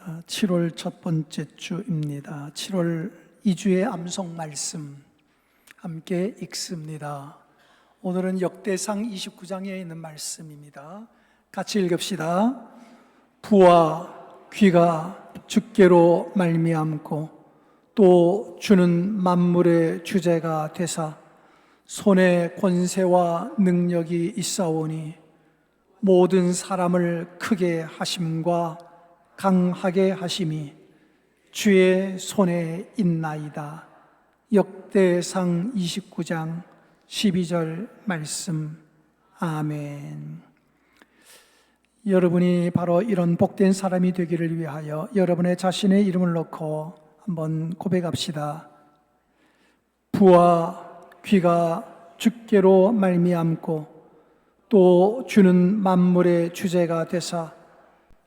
7월 첫 번째 주입니다. 7월 2주의 암송 말씀 함께 읽습니다. 오늘은 역대상 29장에 있는 말씀입니다. 같이 읽읍시다. 부와 귀가 주께로 말미암고 또 주는 만물의 주제가 되사 손에 권세와 능력이 있사오니 모든 사람을 크게 하심과 강하게 하심이 주의 손에 있나이다. 역대상 29장 12절 말씀. 아멘. 여러분이 바로 이런 복된 사람이 되기를 위하여 여러분의 자신의 이름을 넣고 한번 고백합시다. 부와 귀가 주께로 말미암고 또 주는 만물의 주제가 되사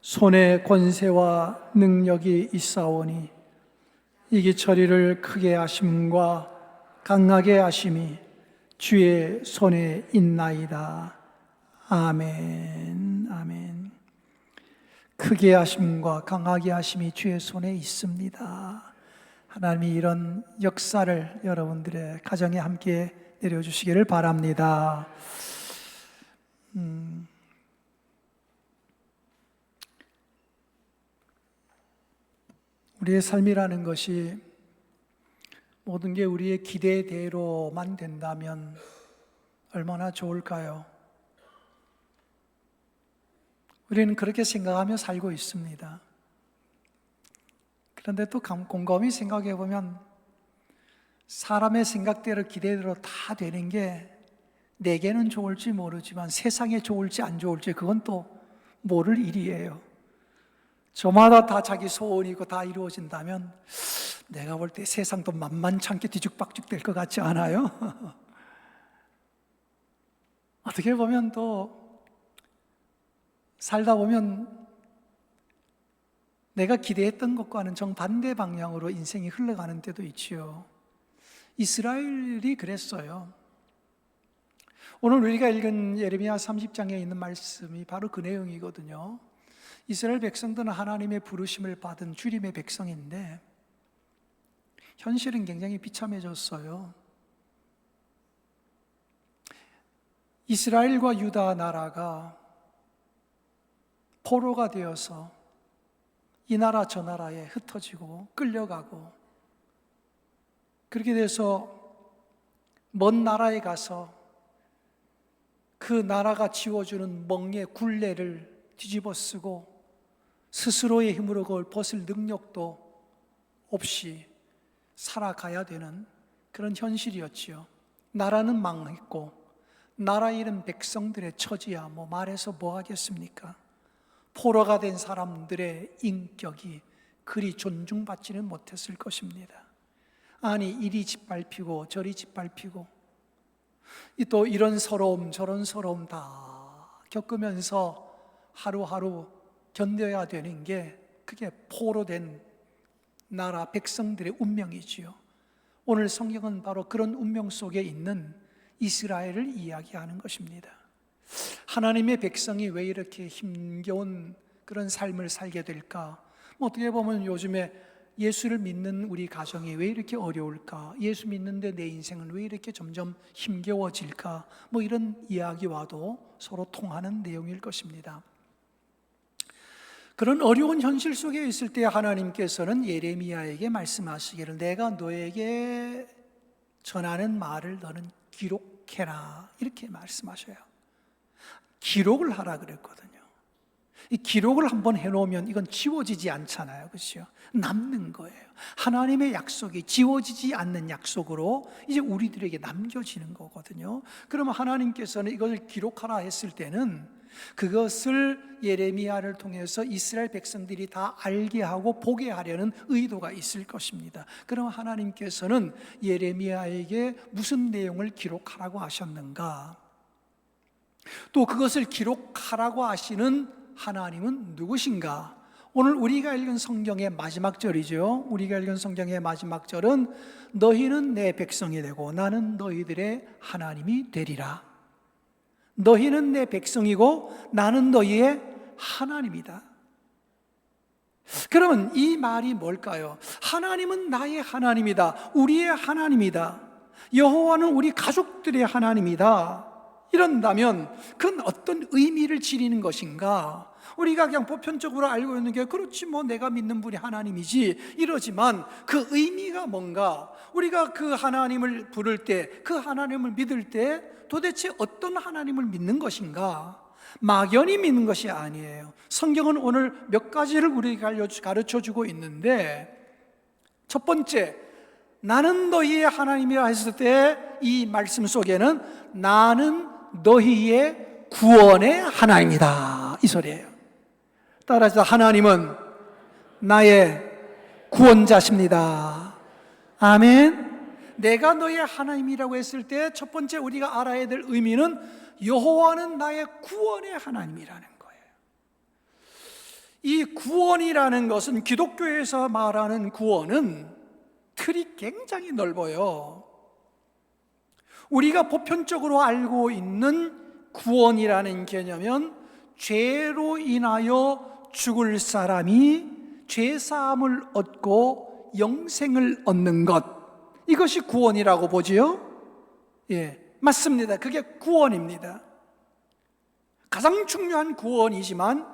손에 권세와 능력이 있사오니 이기처리를 크게 하심과 강하게 하심이 주의 손에 있나이다. 아멘. 아멘. 크게 하심과 강하게 하심이 주의 손에 있습니다. 하나님이 이런 역사를 여러분들의 가정에 함께 내려주시기를 바랍니다. 우리의 삶이라는 것이 모든 게 우리의 기대대로만 된다면 얼마나 좋을까요? 우리는 그렇게 생각하며 살고 있습니다. 그런데 또 곰곰이 생각해 보면 사람의 생각대로 기대대로 다 되는 게 내게는 좋을지 모르지만 세상에 좋을지 안 좋을지 그건 또 모를 일이에요. 저마다 다 자기 소원이고 다 이루어진다면 내가 볼 때 세상도 만만찮게 뒤죽박죽 될 것 같지 않아요? 어떻게 보면 또 살다 보면 내가 기대했던 것과는 정반대 방향으로 인생이 흘러가는 때도 있지요. 이스라엘이 그랬어요. 오늘 우리가 읽은 예레미야 30장에 있는 말씀이 바로 그 내용이거든요. 이스라엘 백성들은 하나님의 부르심을 받은 주림의 백성인데 현실은 굉장히 비참해졌어요. 이스라엘과 유다 나라가 포로가 되어서 이 나라 저 나라에 흩어지고 끌려가고 그렇게 돼서 먼 나라에 가서 그 나라가 지워주는 멍에 굴레를 뒤집어 쓰고 스스로의 힘으로 그걸 벗을 능력도 없이 살아가야 되는 그런 현실이었지요. 나라는 망했고 나라 잃은 백성들의 처지야 뭐 말해서 뭐 하겠습니까? 포로가 된 사람들의 인격이 그리 존중받지는 못했을 것입니다. 아니 이리 짓밟히고 저리 짓밟히고 또 이런 서러움 저런 서러움 다 겪으면서 하루하루 견뎌야 되는 게 그게 포로된 나라 백성들의 운명이지요. 오늘 성경은 바로 그런 운명 속에 있는 이스라엘을 이야기하는 것입니다. 하나님의 백성이 왜 이렇게 힘겨운 그런 삶을 살게 될까? 어떻게 보면 요즘에 예수를 믿는 우리 가정이 왜 이렇게 어려울까? 예수 믿는데 내 인생은 왜 이렇게 점점 힘겨워질까? 이런 이야기와도 서로 통하는 내용일 것입니다. 그런 어려운 현실 속에 있을 때 하나님께서는 예레미야에게 말씀하시기를 내가 너에게 전하는 말을 너는 기록해라 이렇게 말씀하셔요. 기록을 하라 그랬거든요. 이 기록을 한번 해놓으면 이건 지워지지 않잖아요. 그렇죠? 남는 거예요. 하나님의 약속이 지워지지 않는 약속으로 이제 우리들에게 남겨지는 거거든요. 그러면 하나님께서는 이걸 기록하라 했을 때는 그것을 예레미야를 통해서 이스라엘 백성들이 다 알게 하고 보게 하려는 의도가 있을 것입니다. 그럼 하나님께서는 예레미야에게 무슨 내용을 기록하라고 하셨는가? 또 그것을 기록하라고 하시는 하나님은 누구신가? 오늘 우리가 읽은 성경의 마지막 절이죠. 우리가 읽은 성경의 마지막 절은 너희는 내 백성이 되고 나는 너희들의 하나님이 되리라. 너희는 내 백성이고 나는 너희의 하나님이다. 그러면 이 말이 뭘까요? 하나님은 나의 하나님이다. 우리의 하나님이다. 여호와는 우리 가족들의 하나님이다. 이런다면 그건 어떤 의미를 지니는 것인가? 우리가 그냥 보편적으로 알고 있는 게 그렇지 뭐 내가 믿는 분이 하나님이지 이러지만 그 의미가 뭔가? 우리가 그 하나님을 부를 때, 그 하나님을 믿을 때 도대체 어떤 하나님을 믿는 것인가? 막연히 믿는 것이 아니에요. 성경은 오늘 몇 가지를 우리에게 가르쳐주고 있는데, 첫 번째, 나는 너희의 하나님이라 했을 때 이 말씀 속에는 나는 너희의 구원의 하나님이다, 이 소리예요. 따라서 하나님은 나의 구원자십니다. 아멘. 내가 너의 하나님이라고 했을 때 첫 번째 우리가 알아야 될 의미는 여호와는 나의 구원의 하나님이라는 거예요. 이 구원이라는 것은, 기독교에서 말하는 구원은 틀이 굉장히 넓어요. 우리가 보편적으로 알고 있는 구원이라는 개념은 죄로 인하여 죽을 사람이 죄사함을 얻고 영생을 얻는 것, 이것이 구원이라고 보지요? 예, 맞습니다. 그게 구원입니다. 가장 중요한 구원이지만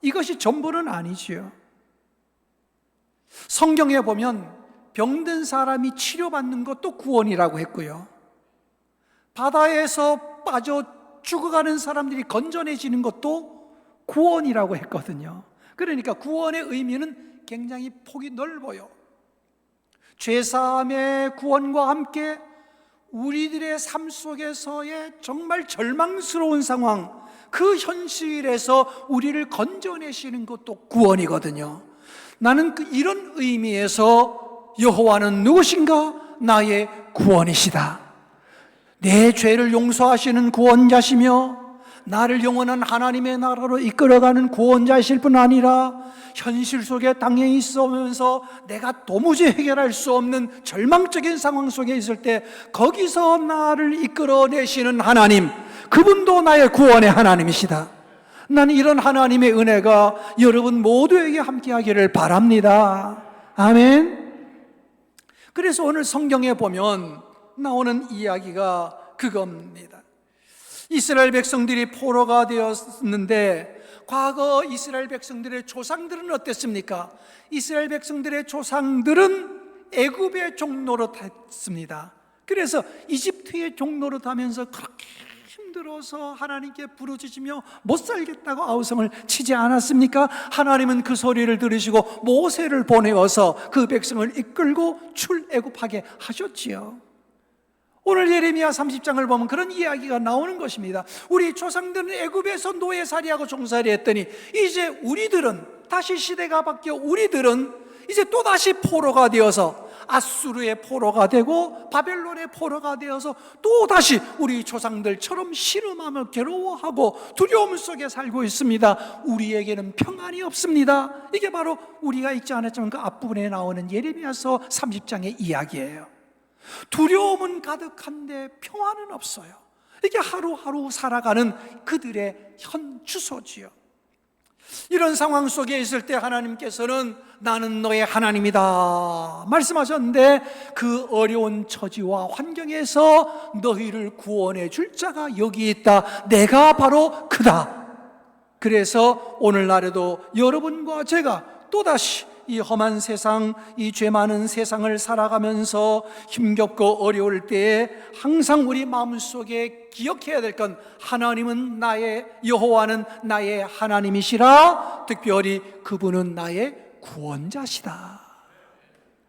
이것이 전부는 아니지요. 성경에 보면 병든 사람이 치료받는 것도 구원이라고 했고요, 바다에서 빠져 죽어가는 사람들이 건져내지는 것도 구원이라고 했거든요. 그러니까 구원의 의미는 굉장히 폭이 넓어요. 죄사함의 구원과 함께 우리들의 삶 속에서의 정말 절망스러운 상황, 그 현실에서 우리를 건져내시는 것도 구원이거든요. 나는 이런 의미에서 여호와는 누구신가? 나의 구원이시다. 내 죄를 용서하시는 구원자시며 나를 영원한 하나님의 나라로 이끌어가는 구원자이실 뿐 아니라 현실 속에 땅에 있으면서 내가 도무지 해결할 수 없는 절망적인 상황 속에 있을 때 거기서 나를 이끌어내시는 하나님, 그분도 나의 구원의 하나님이시다. 나는 이런 하나님의 은혜가 여러분 모두에게 함께하기를 바랍니다. 아멘. 그래서 오늘 성경에 보면 나오는 이야기가 그겁니다. 이스라엘 백성들이 포로가 되었는데 과거 이스라엘 백성들의 조상들은 어땠습니까? 이스라엘 백성들의 조상들은 애굽의 종노릇했습니다. 그래서 이집트의 종노릇하면서 그렇게 힘들어서 하나님께 부르짖으며 못 살겠다고 아우성을 치지 않았습니까? 하나님은 그 소리를 들으시고 모세를 보내어서 그 백성을 이끌고 출애굽하게 하셨지요. 오늘 예레미야 30장을 보면 그런 이야기가 나오는 것입니다. 우리 조상들은 애굽에서 노예살이하고 종살이 했더니 이제 우리들은 다시 시대가 바뀌어 우리들은 이제 또다시 포로가 되어서 아수르의 포로가 되고 바벨론의 포로가 되어서 또다시 우리 조상들처럼 신음하며 괴로워하고 두려움 속에 살고 있습니다. 우리에게는 평안이 없습니다. 이게 바로 우리가 읽지 않았지만 그 앞부분에 나오는 예레미야서 30장의 이야기예요. 두려움은 가득한데 평안은 없어요. 이게 하루하루 살아가는 그들의 현 주소지요. 이런 상황 속에 있을 때 하나님께서는 나는 너의 하나님이다 말씀하셨는데, 그 어려운 처지와 환경에서 너희를 구원해 줄 자가 여기 있다. 내가 바로 그다. 그래서 오늘날에도 여러분과 제가 또다시 이 험한 세상, 이 죄 많은 세상을 살아가면서 힘겹고 어려울 때에 항상 우리 마음속에 기억해야 될 건, 하나님은 나의, 여호와는 나의 하나님이시라. 특별히 그분은 나의 구원자시다.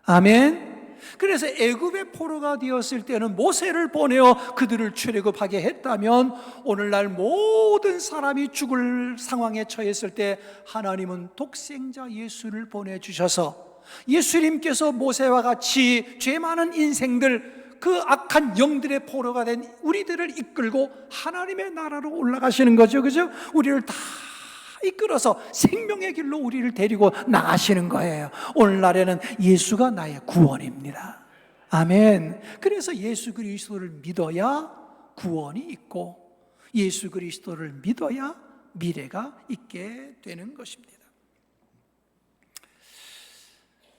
아멘. 그래서 애굽의 포로가 되었을 때는 모세를 보내어 그들을 출애굽하게 했다면, 오늘날 모든 사람이 죽을 상황에 처했을 때 하나님은 독생자 예수를 보내주셔서 예수님께서 모세와 같이 죄 많은 인생들, 그 악한 영들의 포로가 된 우리들을 이끌고 하나님의 나라로 올라가시는 거죠. 그죠? 우리를 다 이끌어서 생명의 길로 우리를 데리고 나가시는 거예요. 오늘날에는 예수가 나의 구원입니다. 아멘. 그래서 예수 그리스도를 믿어야 구원이 있고, 예수 그리스도를 믿어야 미래가 있게 되는 것입니다.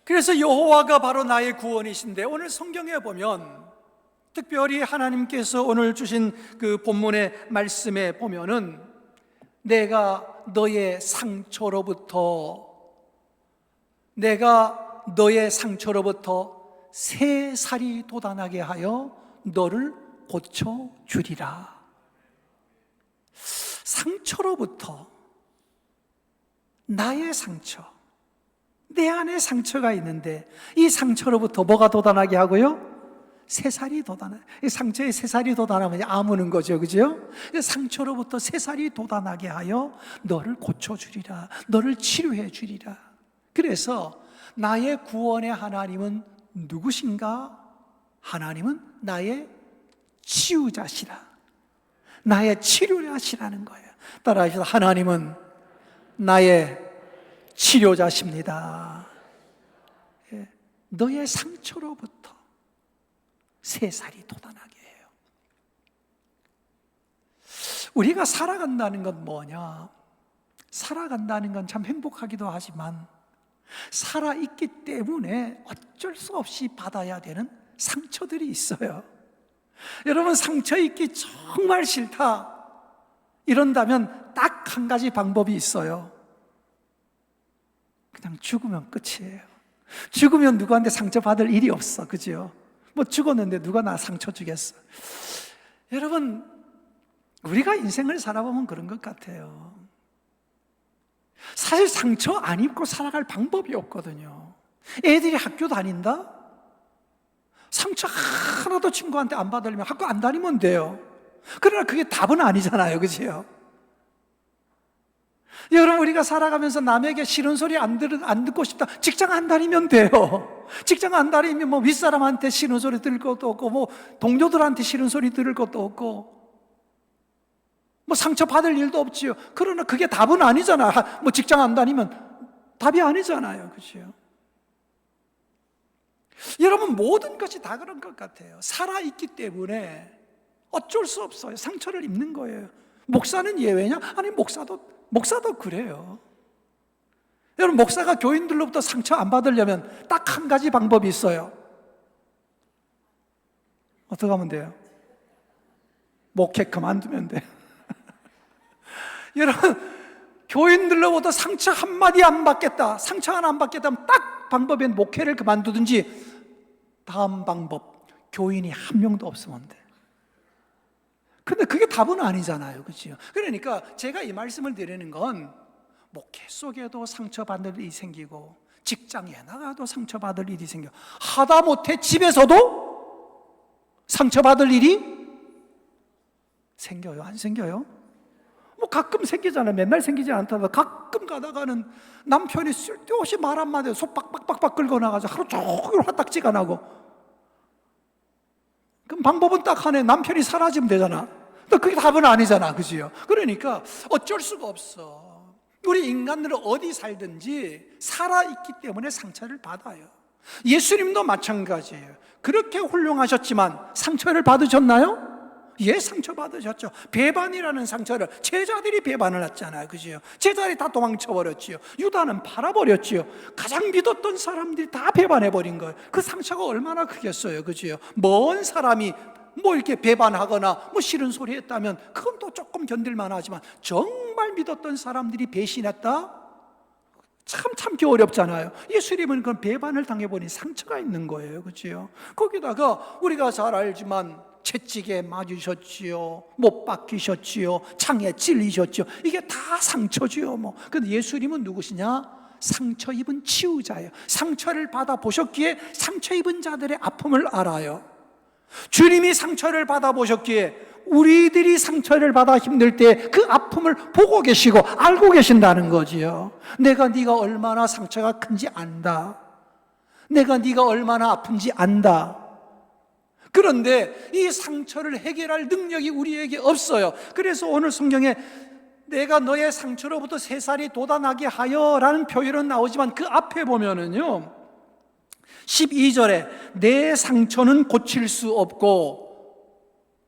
그래서 여호와가 바로 나의 구원이신데, 오늘 성경에 보면 특별히 하나님께서 오늘 주신 그 본문의 말씀에 보면은 내가 너의 상처로부터 새 살이 돋아나게 하여 너를 고쳐주리라. 상처로부터, 나의 상처, 내 안에 상처가 있는데 이 상처로부터 뭐가 돋아나게 하고요? 새살이 돋아나. 상처에 새살이 돋아나면 아무는 거죠, 그죠? 상처로부터 새살이 돋아나게 하여 너를 고쳐주리라, 너를 치료해 주리라. 그래서 나의 구원의 하나님은 누구신가? 하나님은 나의 치유자시라, 나의 치료자시라는 거예요. 따라하시다. 하나님은 나의 치료자십니다. 너의 상처로부터 새살이 돋아나게 해요. 우리가 살아간다는 건 뭐냐? 살아간다는 건 참 행복하기도 하지만 살아있기 때문에 어쩔 수 없이 받아야 되는 상처들이 있어요. 여러분, 상처 입기 정말 싫다 이런다면 딱 한 가지 방법이 있어요. 그냥 죽으면 끝이에요. 죽으면 누구한테 상처받을 일이 없어, 그죠? 뭐 죽었는데 누가 나 상처 주겠어? 여러분, 우리가 인생을 살아보면 그런 것 같아요. 사실 상처 안 입고 살아갈 방법이 없거든요. 애들이 학교 다닌다? 상처 하나도 친구한테 안 받으려면 학교 안 다니면 돼요. 그러나 그게 답은 아니잖아요, 그죠? 여러분, 우리가 살아가면서 남에게 싫은 소리 안 듣고 싶다. 직장 안 다니면 돼요. 직장 안 다니면 뭐 윗사람한테 싫은 소리 들을 것도 없고, 뭐 동료들한테 싫은 소리 들을 것도 없고, 뭐 상처 받을 일도 없지요. 그러나 그게 답은 아니잖아. 뭐 직장 안 다니면 답이 아니잖아요, 그렇죠? 여러분, 모든 것이 다 그런 것 같아요. 살아있기 때문에 어쩔 수 없어요. 상처를 입는 거예요. 목사는 예외냐? 아니, 목사도 그래요. 여러분, 목사가 교인들로부터 상처 안 받으려면 딱 한 가지 방법이 있어요. 어떻게 하면 돼요? 목회 그만두면 돼요. 여러분, 교인들로부터 상처 한마디 안 받겠다, 상처 하나 안 받겠다면 딱 방법은 목회를 그만두든지, 다음 방법, 교인이 한 명도 없으면 돼. 근데 그게 답은 아니잖아요, 그렇죠? 그러니까 제가 이 말씀을 드리는 건, 목회 속에도 상처받을 일이 생기고 직장에 나가도 상처받을 일이 생겨, 하다못해 집에서도 상처받을 일이 생겨요, 안 생겨요? 뭐 가끔 생기잖아요. 맨날 생기지 않다가 가끔 가다가는 남편이 쓸데없이 말 한마디에 속 빡빡빡빡 긁어 나가서 하루 종일 화딱지가 나고, 그럼 방법은 딱 하네. 남편이 사라지면 되잖아. 근데 그게 답은 아니잖아, 그지요? 그러니까 어쩔 수가 없어. 우리 인간들은 어디 살든지 살아있기 때문에 상처를 받아요. 예수님도 마찬가지예요. 그렇게 훌륭하셨지만 상처를 받으셨나요? 예, 상처 받으셨죠. 배반이라는 상처를 제자들이 배반을 했잖아요, 그죠? 제자들이 다 도망쳐버렸지요. 유다는 팔아버렸지요. 가장 믿었던 사람들이 다 배반해버린 거예요. 그 상처가 얼마나 크겠어요, 그죠? 먼 사람이 뭐 이렇게 배반하거나 뭐 싫은 소리 했다면 그건 또 조금 견딜만 하지만, 정말 믿었던 사람들이 배신했다? 참 참기 어렵잖아요. 예수님은 그런 배반을 당해버린 상처가 있는 거예요, 그죠? 거기다가 우리가 잘 알지만 채찍에 맞으셨지요, 못 박히셨지요, 창에 찔리셨지요. 이게 다 상처지요, 뭐. 근데 예수님은 누구시냐? 상처 입은 치유자예요. 상처를 받아 보셨기에 상처 입은 자들의 아픔을 알아요. 주님이 상처를 받아 보셨기에 우리들이 상처를 받아 힘들 때 그 아픔을 보고 계시고 알고 계신다는 거지요. 내가 네가 얼마나 상처가 큰지 안다. 내가 네가 얼마나 아픈지 안다. 그런데 이 상처를 해결할 능력이 우리에게 없어요. 그래서 오늘 성경에 내가 너의 상처로부터 새살이 돋아나게 하여 라는 표현은 나오지만, 그 앞에 보면은요 12절에 내 상처는 고칠 수 없고,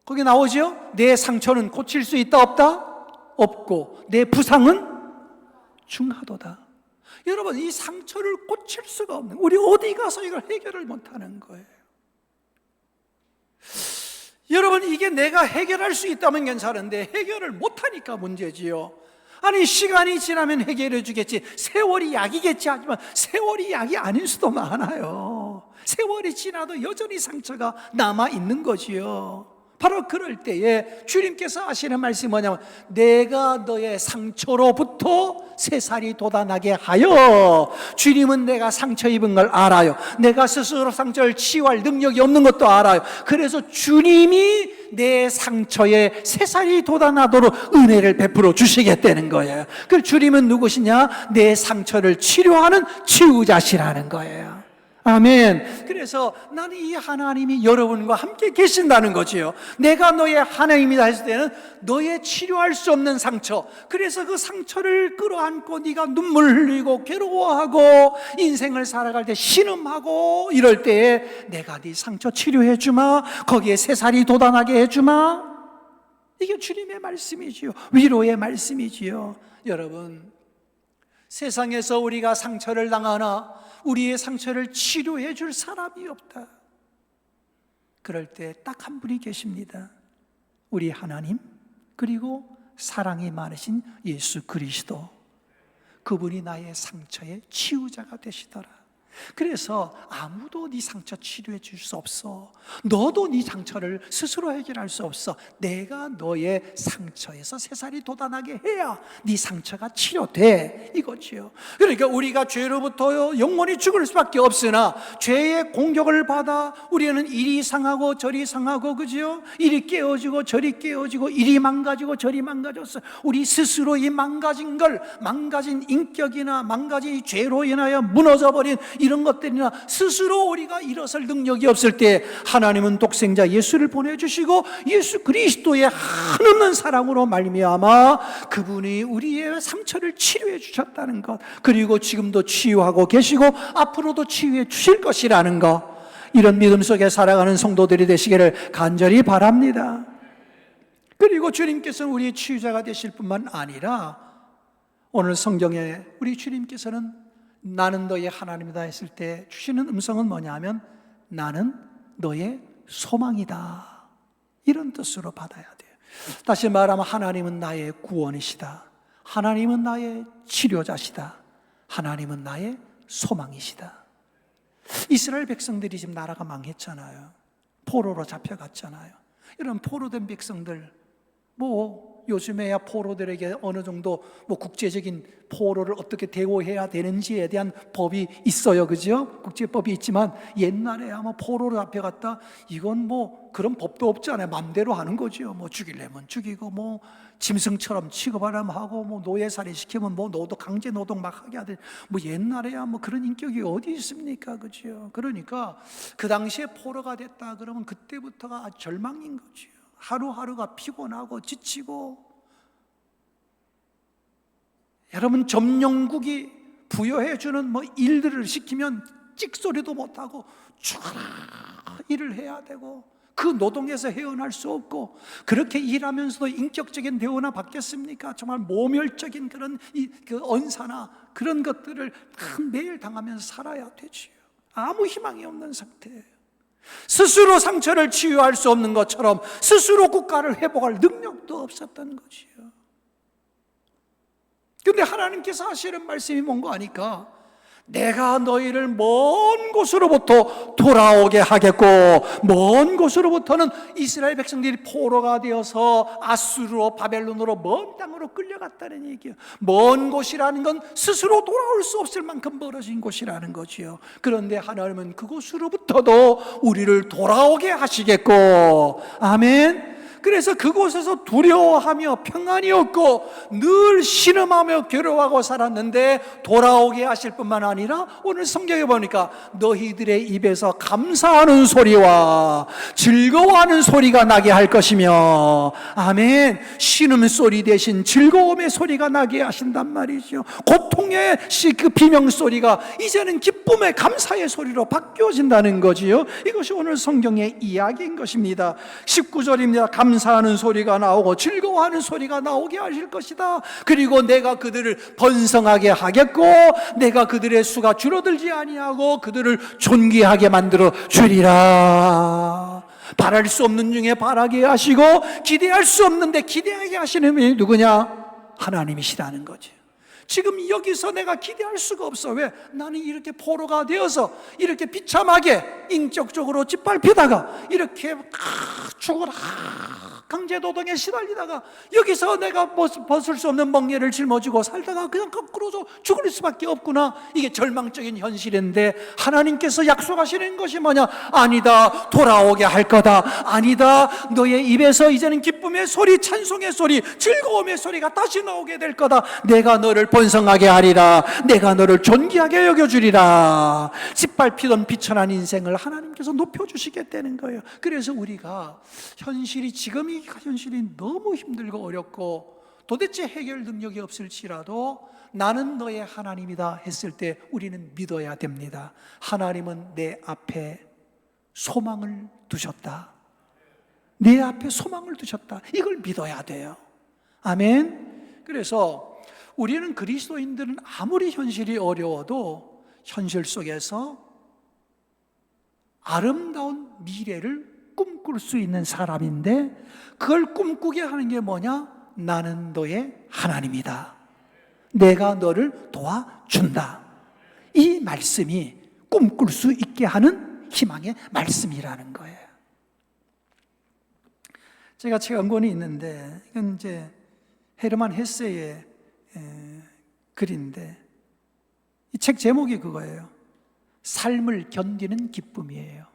거기 나오죠? 내 상처는 고칠 수 있다 없다? 없고 내 부상은 중하도다. 여러분, 이 상처를 고칠 수가 없는, 우리 어디 가서 이걸 해결을 못하는 거예요. 여러분, 이게 내가 해결할 수 있다면 괜찮은데 해결을 못하니까 문제지요. 아니, 시간이 지나면 해결해 주겠지, 세월이 약이겠지 하지만 세월이 약이 아닐 수도 많아요. 세월이 지나도 여전히 상처가 남아있는 거지요. 바로 그럴 때에 주님께서 하시는 말씀이 뭐냐면, 내가 너의 상처로부터 새살이 돋아나게 하여. 주님은 내가 상처 입은 걸 알아요. 내가 스스로 상처를 치유할 능력이 없는 것도 알아요. 그래서 주님이 내 상처에 새살이 돋아나도록 은혜를 베풀어 주시겠다는 거예요. 그 주님은 누구시냐? 내 상처를 치료하는 치유자시라는 거예요. 아멘. 그래서 나는 이 하나님이 여러분과 함께 계신다는 거지요. 내가 너의 하나님이다 했을 때는 너의 치료할 수 없는 상처, 그래서 그 상처를 끌어안고 네가 눈물 흘리고 괴로워하고 인생을 살아갈 때 신음하고 이럴 때에 내가 네 상처 치료해 주마, 거기에 새살이 돋아나게 해 주마. 이게 주님의 말씀이지요. 위로의 말씀이지요. 여러분, 세상에서 우리가 상처를 당하나 우리의 상처를 치료해 줄 사람이 없다. 그럴 때 딱 한 분이 계십니다. 우리 하나님, 그리고 사랑이 많으신 예수 그리스도. 그분이 나의 상처의 치유자가 되시더라. 그래서 아무도 네 상처 치료해 줄 수 없어. 너도 네 상처를 스스로 해결할 수 없어. 내가 너의 상처에서 새살이 돋아나게 해야 네 상처가 치료돼, 이거지요. 그러니까 우리가 죄로부터 영원히 죽을 수밖에 없으나 죄의 공격을 받아 우리는 이리 상하고 저리 상하고, 그죠? 이리 깨어지고 저리 깨어지고, 이리 망가지고 저리 망가졌어. 우리 스스로 이 망가진 걸, 망가진 인격이나 망가진 죄로 인하여 무너져버린 이런 것들이나 스스로 우리가 일어설 능력이 없을 때 하나님은 독생자 예수를 보내주시고 예수 그리스도의 한없는 사랑으로 말미암아 그분이 우리의 상처를 치료해 주셨다는 것, 그리고 지금도 치유하고 계시고 앞으로도 치유해 주실 것이라는 것, 이런 믿음 속에 살아가는 성도들이 되시기를 간절히 바랍니다. 그리고 주님께서는 우리의 치유자가 되실 뿐만 아니라 오늘 성경에 우리 주님께서는 나는 너의 하나님이다 했을 때 주시는 음성은 뭐냐 하면, 나는 너의 소망이다, 이런 뜻으로 받아야 돼요. 다시 말하면 하나님은 나의 구원이시다, 하나님은 나의 치료자시다, 하나님은 나의 소망이시다. 이스라엘 백성들이 지금 나라가 망했잖아요. 포로로 잡혀갔잖아요. 이런 포로된 백성들, 요즘에야 포로들에게 어느 정도 국제적인 포로를 어떻게 대우해야 되는지에 대한 법이 있어요, 그죠? 국제법이 있지만 옛날에야 포로로 잡혀갔다, 이건 그런 법도 없잖아요. 맘대로 하는 거죠. 죽이려면 죽이고, 짐승처럼 취급하려면 하고, 노예살이 시키면 노동, 강제 노동 막 하게 하듯, 옛날에야 그런 인격이 어디 있습니까, 그죠? 그러니까 그 당시에 포로가 됐다 그러면 그때부터가 절망인 거죠. 하루하루가 피곤하고 지치고, 여러분, 점령국이 부여해주는 일들을 시키면 찍소리도 못하고 죽어라 일을 해야 되고, 그 노동에서 헤어날 수 없고, 그렇게 일하면서도 인격적인 대우나 받겠습니까? 정말 모멸적인 그런 그 언사나 그런 것들을 매일 당하면서 살아야 되지요. 아무 희망이 없는 상태예요. 스스로 상처를 치유할 수 없는 것처럼 스스로 국가를 회복할 능력도 없었던 것이요. 그런데 하나님께서 하시는 말씀이 뭔가 하니까, 내가 너희를 먼 곳으로부터 돌아오게 하겠고, 먼 곳으로부터는 이스라엘 백성들이 포로가 되어서 아수르로, 바벨론으로 먼 땅으로 끌려갔다는 얘기예요. 먼 곳이라는 건 스스로 돌아올 수 없을 만큼 멀어진 곳이라는 거지요. 그런데 하나님은 그곳으로부터도 우리를 돌아오게 하시겠고, 아멘. 그래서 그곳에서 두려워하며 평안이 없고 늘 신음하며 괴로워하고 살았는데 돌아오게 하실 뿐만 아니라 오늘 성경에 보니까 너희들의 입에서 감사하는 소리와 즐거워하는 소리가 나게 할 것이며, 아멘. 신음소리 대신 즐거움의 소리가 나게 하신단 말이죠. 고통의 그 비명소리가 이제는 기뻐 기쁨의 감사의 소리로 바뀌어진다는 거지요. 이것이 오늘 성경의 이야기인 것입니다. 19절입니다. 감사하는 소리가 나오고 즐거워하는 소리가 나오게 하실 것이다. 그리고 내가 그들을 번성하게 하겠고 내가 그들의 수가 줄어들지 아니하고 그들을 존귀하게 만들어 주리라. 바랄 수 없는 중에 바라게 하시고 기대할 수 없는데 기대하게 하시는 분이 누구냐? 하나님이시라는 거죠. 지금 여기서 내가 기대할 수가 없어. 왜? 나는 이렇게 포로가 되어서 이렇게 비참하게 인격적으로 짓밟히다가 이렇게 죽어라 강제노동에 시달리다가 여기서 내가 벗을 수 없는 멍에를 짊어지고 살다가 그냥 거꾸로 죽을 수밖에 없구나. 이게 절망적인 현실인데 하나님께서 약속하시는 것이 뭐냐? 아니다, 돌아오게 할 거다. 아니다, 너의 입에서 이제는 기쁨의 소리, 찬송의 소리, 즐거움의 소리가 다시 나오게 될 거다. 내가 너를 번성하게 하리라. 내가 너를 존귀하게 여겨주리라. 짓밟히던 비천한 인생을 하나님께서 높여주시게 되는 거예요. 그래서 우리가 지금 이 현실이 너무 힘들고 어렵고 도대체 해결 능력이 없을지라도 나는 너의 하나님이다 했을 때 우리는 믿어야 됩니다. 하나님은 내 앞에 소망을 두셨다. 내 앞에 소망을 두셨다. 이걸 믿어야 돼요. 아멘. 그래서 우리는 그리스도인들은 아무리 현실이 어려워도 현실 속에서 아름다운 미래를 꿈꿀 수 있는 사람인데 그걸 꿈꾸게 하는 게 뭐냐? 나는 너의 하나님이다. 내가 너를 도와준다. 이 말씀이 꿈꿀 수 있게 하는 희망의 말씀이라는 거예요. 제가 책 한 권이 있는데 이건 이제 헤르만 헤세의 글인데 이 책 제목이 그거예요. 삶을 견디는 기쁨이에요.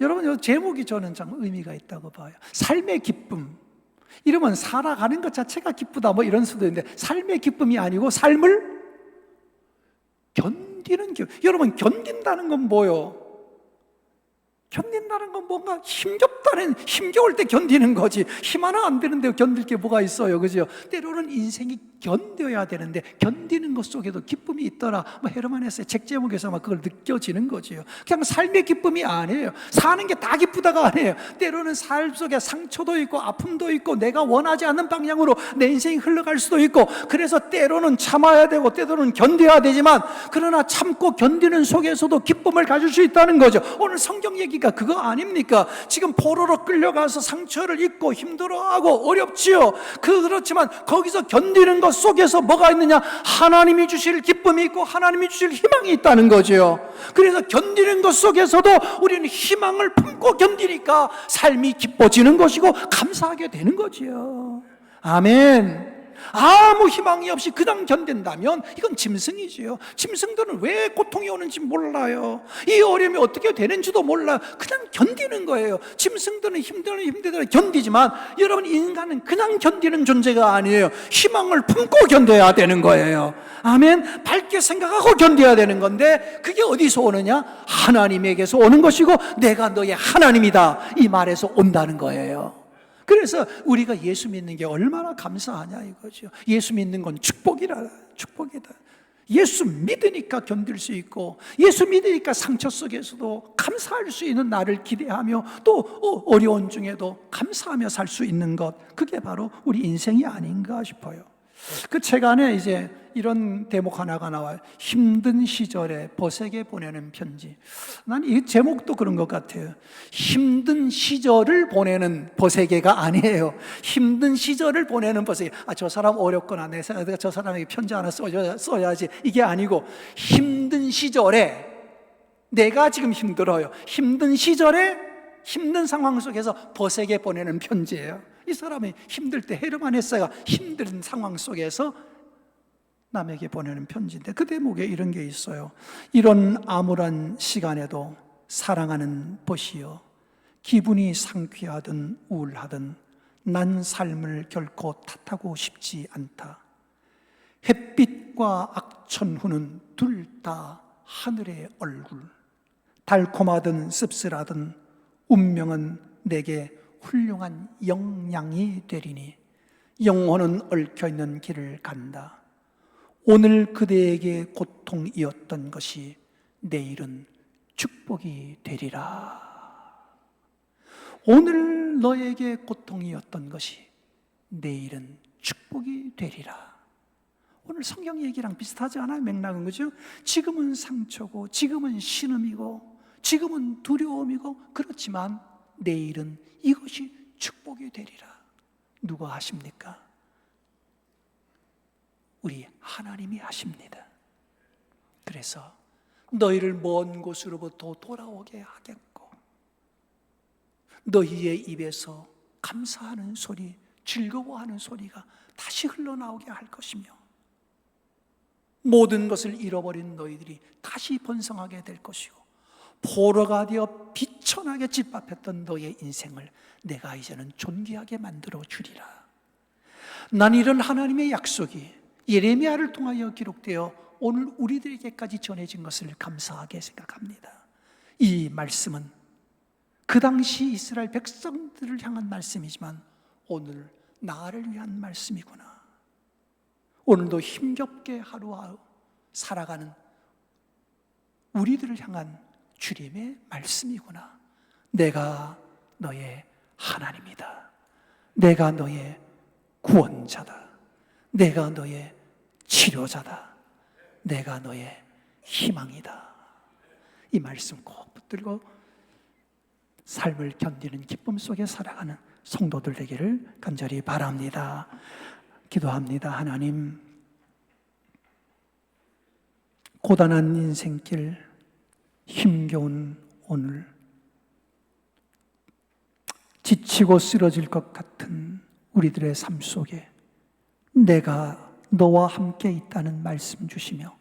여러분, 이 제목이 저는 참 의미가 있다고 봐요. 삶의 기쁨. 이러면 살아가는 것 자체가 기쁘다 뭐 이런 수도 있는데 삶의 기쁨이 아니고 삶을 견디는 기쁨. 여러분, 견딘다는 건 뭐요? 견딘다는 건 뭔가 힘겨울 때 견디는 거지. 힘 하나 안 되는데 견딜 게 뭐가 있어요, 그죠? 때로는 인생이 견뎌야 되는데 견디는 것 속에도 기쁨이 있더라. 헤르만 헤세 책 제목에서 그걸 느껴지는 거지요. 그냥 삶의 기쁨이 아니에요. 사는 게 다 기쁘다가 아니에요. 때로는 삶 속에 상처도 있고 아픔도 있고 내가 원하지 않는 방향으로 내 인생이 흘러갈 수도 있고 그래서 때로는 참아야 되고 때로는 견뎌야 되지만 그러나 참고 견디는 속에서도 기쁨을 가질 수 있다는 거죠. 오늘 성경 얘기가 그거 아닙니까? 지금 포로로 끌려가서 상처를 입고 힘들어하고 어렵지요. 그렇지만 거기서 견디는 것 속에서 뭐가 있느냐? 하나님이 주실 기쁨이 있고 하나님이 주실 희망이 있다는 거죠. 그래서 견디는 것 속에서도 우리는 희망을 품고 견디니까 삶이 기뻐지는 것이고 감사하게 되는 거지요. 아멘. 아무 희망이 없이 그냥 견딘다면 이건 짐승이지요. 짐승들은 왜 고통이 오는지 몰라요. 이 어려움이 어떻게 되는지도 몰라요. 그냥 견디는 거예요. 짐승들은 힘들어 견디지만 여러분, 인간은 그냥 견디는 존재가 아니에요. 희망을 품고 견뎌야 되는 거예요. 아멘. 밝게 생각하고 견뎌야 되는 건데 그게 어디서 오느냐? 하나님에게서 오는 것이고 내가 너의 하나님이다 이 말에서 온다는 거예요. 그래서 우리가 예수 믿는 게 얼마나 감사하냐 이거죠. 예수 믿는 건 축복이다. 예수 믿으니까 견딜 수 있고 예수 믿으니까 상처 속에서도 감사할 수 있는 날을 기대하며 또 어려운 중에도 감사하며 살 수 있는 것, 그게 바로 우리 인생이 아닌가 싶어요. 그 책 안에 이제 이런 대목 하나가 나와요. 힘든 시절에 벗에게 보내는 편지. 난 이 제목도 그런 것 같아요. 힘든 시절을 보내는 벗에게가 아니에요. 힘든 시절을 보내는 벗에게. 저 사람 어렵구나. 내가 저 사람에게 편지 하나 써야지. 이게 아니고 힘든 시절에 내가 지금 힘들어요. 힘든 시절에 힘든 상황 속에서 벗에게 보내는 편지예요. 이 사람이 힘들 때 헤르만 헤세가 힘든 상황 속에서 남에게 보내는 편지인데 그 대목에 이런 게 있어요. 이런 암울한 시간에도 사랑하는 벗이여, 기분이 상쾌하든 우울하든 난 삶을 결코 탓하고 싶지 않다. 햇빛과 악천후는 둘 다 하늘의 얼굴. 달콤하든 씁쓸하든 운명은 내게 훌륭한 영양이 되리니 영혼은 얽혀있는 길을 간다. 오늘 그대에게 고통이었던 것이 내일은 축복이 되리라. 오늘 너에게 고통이었던 것이 내일은 축복이 되리라. 오늘 성경 얘기랑 비슷하지 않아요? 맥락은, 그죠? 지금은 상처고, 지금은 신음이고, 지금은 두려움이고, 그렇지만 내일은 이것이 축복이 되리라. 누가 하십니까? 우리 하나님이 하십니다. 그래서 너희를 먼 곳으로부터 돌아오게 하겠고, 너희의 입에서 감사하는 소리, 즐거워하는 소리가 다시 흘러나오게 할 것이며, 모든 것을 잃어버린 너희들이 다시 번성하게 될 것이고, 포로가 되어 비천하게 짓밟혔던 너의 인생을 내가 이제는 존귀하게 만들어 주리라. 난 이런 하나님의 약속이 예레미야를 통하여 기록되어 오늘 우리들에게까지 전해진 것을 감사하게 생각합니다. 이 말씀은 그 당시 이스라엘 백성들을 향한 말씀이지만 오늘 나를 위한 말씀이구나. 오늘도 힘겹게 하루하루 살아가는 우리들을 향한 주님의 말씀이구나. 내가 너의 하나님이다. 내가 너의 구원자다. 내가 너의 치료자다. 내가 너의 희망이다. 이 말씀 꼭 붙들고 삶을 견디는 기쁨 속에 살아가는 성도들 되기를 간절히 바랍니다. 기도합니다. 하나님, 고단한 인생길, 힘겨운 오늘, 지치고 쓰러질 것 같은 우리들의 삶 속에 내가 너와 함께 있다는 말씀 주시며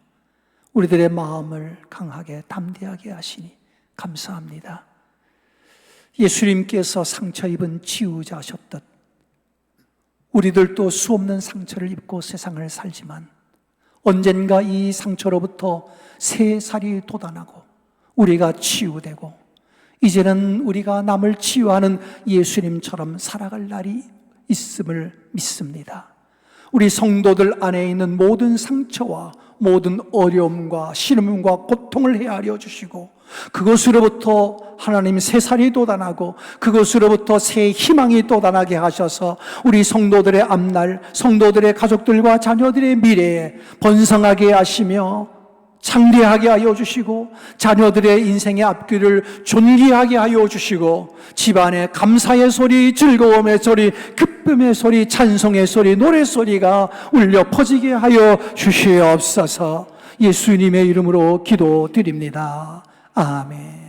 우리들의 마음을 강하게 담대하게 하시니 감사합니다. 예수님께서 상처 입은 치유자셨듯 우리들도 수없는 상처를 입고 세상을 살지만 언젠가 이 상처로부터 새 살이 돋아나고 우리가 치유되고 이제는 우리가 남을 치유하는 예수님처럼 살아갈 날이 있음을 믿습니다. 우리 성도들 안에 있는 모든 상처와 모든 어려움과 신음과 고통을 헤아려 주시고 그것으로부터 하나님 새 살이 돋아나고 그것으로부터 새 희망이 돋아나게 하셔서 우리 성도들의 앞날, 성도들의 가족들과 자녀들의 미래에 번성하게 하시며 창대하게 하여 주시고 자녀들의 인생의 앞길을 존귀하게 하여 주시고 집안에 감사의 소리, 즐거움의 소리, 기쁨의 소리, 찬송의 소리, 노래소리가 울려 퍼지게 하여 주시옵소서. 예수님의 이름으로 기도드립니다. 아멘.